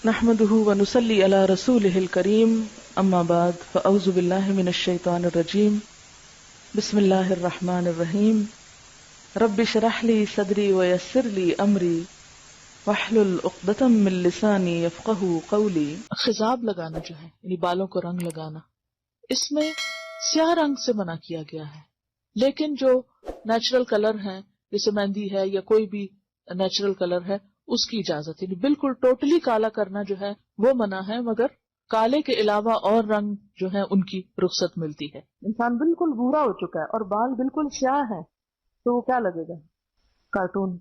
نحمده ونصلي على رسوله الكريم اما بعد فاعوذ بالله من الشيطان الرجيم بسم الله الرحمن الرحيم رب اشرح لي صدري ويسر لي امري واحلل عقدة من لساني يفقهوا قولي. خضاب لگانا جو ہے یعنی بالوں کو رنگ لگانا، اس میں سیاہ رنگ سے منع کیا گیا ہے، لیکن جو نیچرل کلر ہیں جیسے مہندی ہے یا کوئی بھی نیچرل کلر ہے اس کی اجازت ہے. بالکل ٹوٹلی کالا کرنا جو ہے وہ منع ہے، مگر کالے کے علاوہ اور رنگ جو ہے ان کی رخصت ملتی ہے. انسان بالکل بھورا ہو چکا ہے اور بال بالکل سیاہ ہیں تو وہ کیا لگے گا؟ کارٹون.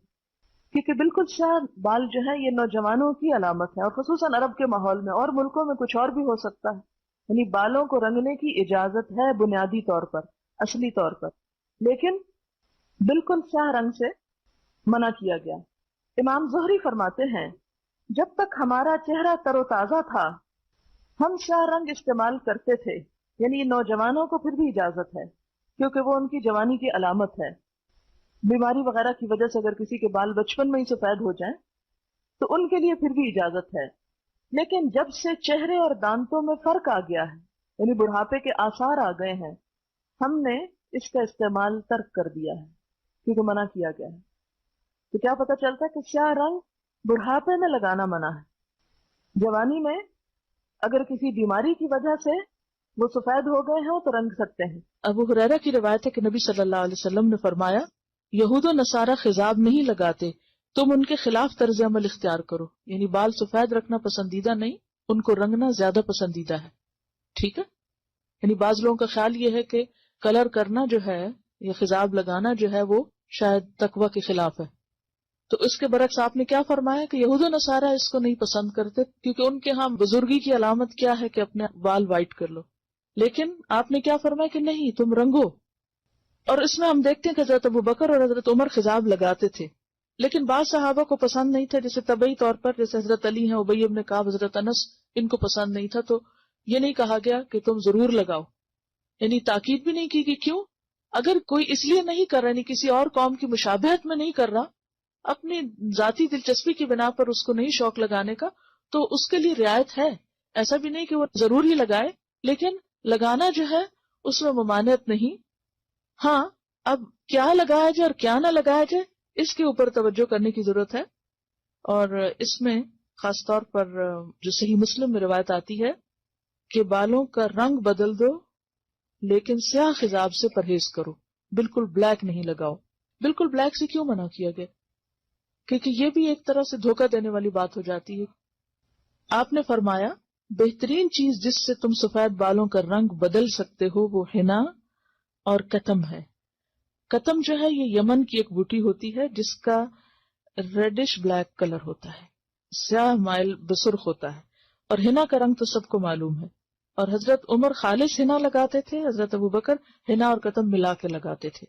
کیونکہ بالکل سیاہ بال جو ہے یہ نوجوانوں کی علامت ہے، اور خصوصاً عرب کے ماحول میں، اور ملکوں میں کچھ اور بھی ہو سکتا ہے. یعنی بالوں کو رنگنے کی اجازت ہے بنیادی طور پر، اصلی طور پر، لیکن بالکل سیاہ رنگ سے منع کیا گیا. امام زہری فرماتے ہیں جب تک ہمارا چہرہ تر و تازہ تھا ہم سیاہ رنگ استعمال کرتے تھے، یعنی نوجوانوں کو پھر بھی اجازت ہے کیونکہ وہ ان کی جوانی کی علامت ہے. بیماری وغیرہ کی وجہ سے اگر کسی کے بال بچپن میں ہی سفید ہو جائیں تو ان کے لیے پھر بھی اجازت ہے. لیکن جب سے چہرے اور دانتوں میں فرق آ گیا ہے، یعنی بڑھاپے کے آثار آ گئے ہیں، ہم نے اس کا استعمال ترک کر دیا ہے کیونکہ منع کیا گیا ہے. تو کیا پتہ چلتا ہے کہ سیاہ رنگ بڑھاپے میں لگانا منع ہے. جوانی میں اگر کسی بیماری کی وجہ سے وہ سفید ہو گئے ہیں تو رنگ سکتے ہیں. ابو ہریرہ کی روایت ہے کہ نبی صلی اللہ علیہ وسلم نے فرمایا یہود و نصارہ خضاب نہیں لگاتے، تم ان کے خلاف طرز عمل اختیار کرو. یعنی بال سفید رکھنا پسندیدہ نہیں، ان کو رنگنا زیادہ پسندیدہ ہے. ٹھیک ہے. یعنی بعض لوگوں کا خیال یہ ہے کہ کلر کرنا جو ہے یا خضاب لگانا جو ہے وہ شاید تقوی کے خلاف ہے. تو اس کے برعکس آپ نے کیا فرمایا کہ یہود و نصارہ اس کو نہیں پسند کرتے، کیونکہ ان کے ہاں بزرگی کی علامت کیا ہے کہ اپنے بال وائٹ کر لو. لیکن آپ نے کیا فرمایا کہ نہیں، تم رنگو. اور اس میں ہم دیکھتے ہیں کہ حضرت ابو بکر اور حضرت عمر خضاب لگاتے تھے، لیکن بعض صحابہ کو پسند نہیں تھا، جیسے طبعی طور پر جیسے حضرت علی ہیں، ابی بن کعب، حضرت انس، ان کو پسند نہیں تھا. تو یہ نہیں کہا گیا کہ تم ضرور لگاؤ، یعنی تاکید بھی نہیں کی کہ کیوں. اگر کوئی اس لیے نہیں کر رہا، یعنی کسی اور قوم کی مشابہت میں نہیں کر رہا، اپنی ذاتی دلچسپی کی بنا پر اس کو نہیں شوق لگانے کا، تو اس کے لیے رعایت ہے. ایسا بھی نہیں کہ وہ ضرور ہی لگائے، لیکن لگانا جو ہے اس میں ممانعت نہیں. ہاں، اب کیا لگایا جائے اور کیا نہ لگایا جائے اس کے اوپر توجہ کرنے کی ضرورت ہے. اور اس میں خاص طور پر جو صحیح مسلم میں روایت آتی ہے کہ بالوں کا رنگ بدل دو لیکن سیاہ خضاب سے پرہیز کرو، بالکل بلیک نہیں لگاؤ. بالکل بلیک سے کیوں منع کیا گیا؟ کیونکہ یہ بھی ایک طرح سے دھوکہ دینے والی بات ہو جاتی ہے. آپ نے فرمایا بہترین چیز جس سے تم سفید بالوں کا رنگ بدل سکتے ہو وہ حنا اور کتم ہے. کتم جو ہے یہ یمن کی ایک بوٹی ہوتی ہے جس کا ریڈش بلیک کلر ہوتا ہے، سیاہ مائل بسرخ ہوتا ہے. اور حنا کا رنگ تو سب کو معلوم ہے. اور حضرت عمر خالص حنا لگاتے تھے، حضرت ابو بکر حنا اور کتم ملا کے لگاتے تھے.